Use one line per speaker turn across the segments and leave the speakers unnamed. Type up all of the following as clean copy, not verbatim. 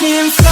him fly.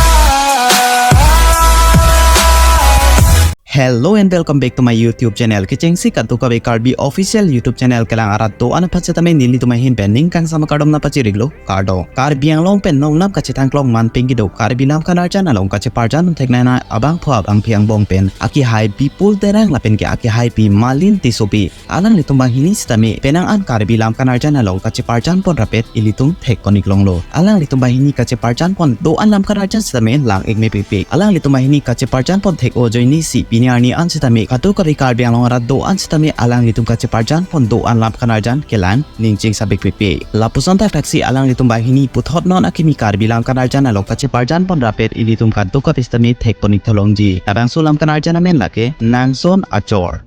Hello and welcome back to my YouTube channel. Kechengsi kadto kabe Karbi official YouTube channel kelang arat do ana pachetame nili tumai hin pending kang sama kadom na pachiriglo kardo. Karbi Anglong pen nong nam kachetang klong man pengi do Karbi nam kanarjan along kacheparjan thekna na abang pho abang phiang bong pen aki hai Bipul terang lapen ke aki hai pi Malin tisopi alang litum bang hini stame penang an Karbi lam kanarjan along kacheparjan pon rapet ilitum thek koniklong lo alang litum bang hini kacheparjan pon do an lam kanarjan stame lang ek me pipi alang litum bang hini kacheparjan pon thek o joini si Ni an sitami katu kari Karbi Anglong arat do an sitami alang litum kacheparjan pon do an lap kanarjan kelan ningching sabik pipi lapusan tak taksi alang litum bahini puthot non akimi Karbi lam kanarjan along kacheparjan pon rapet ilitum katu kapistami thek ponik tholongji Labangso lam kanarjan amen lake Nangson Achor.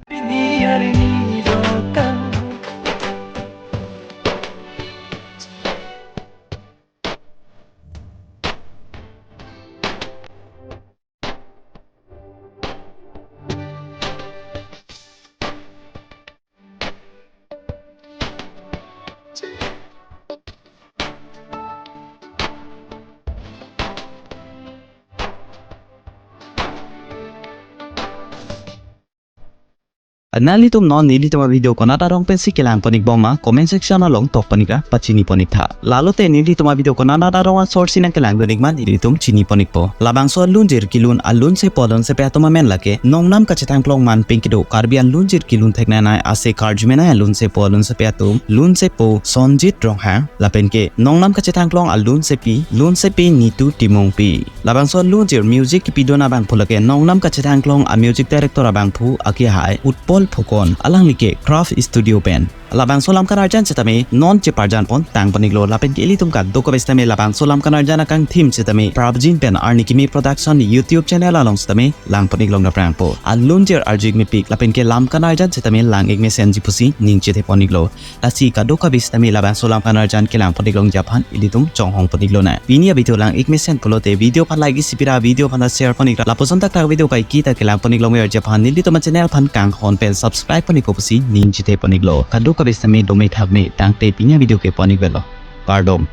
Nalitum non nilitum video ko natarong pensi kelang ponik boma comment section along tok ponika pachini ponik tha lalote nilitum video ko natarong source sinang kelang donik man nilitum chini ponik po Labangso lunjir kilun alun se podon se petoma men lake nongnam kachetang klong man pinkido Karbi lunjir kilun thekna na ase karjmena alun se podon se petum lun se po Sonjit Ronghang lapen ke nongnam kachetang klong alun se pi Nitu Timungpi Labangso lunjir music pidona bang phulake nongnam kachetang klong a music director abang phu aki hai utpol Pokon alang like craft studio pen Labangso lam kanarjan setame non cheparjan pon tang paniglo lapen ke ilitum ka doko bestame Labangso lam kanarjan akang theme setame prabjin pen arnikimi production YouTube channel along setame lang paniglong na prang po alunjer arjig mi pik lapen ke lam kanarjan setame lang ek me senji pusi ningche the paniglo lasi ka doko bestame Labangso lam kanarjan ke lang paniglong japan ilitum chonghong paniglo na pinia video lang ek me sen polote video pan like sipira video pan share panigra laposon tak tak video kai kita ke lang paniglong mer japan nilitum channel pan kang hon pen subscribe pani pusi ningche the paniglo ka doko bestame domai thakme tangte pinya video ke panig belo pardon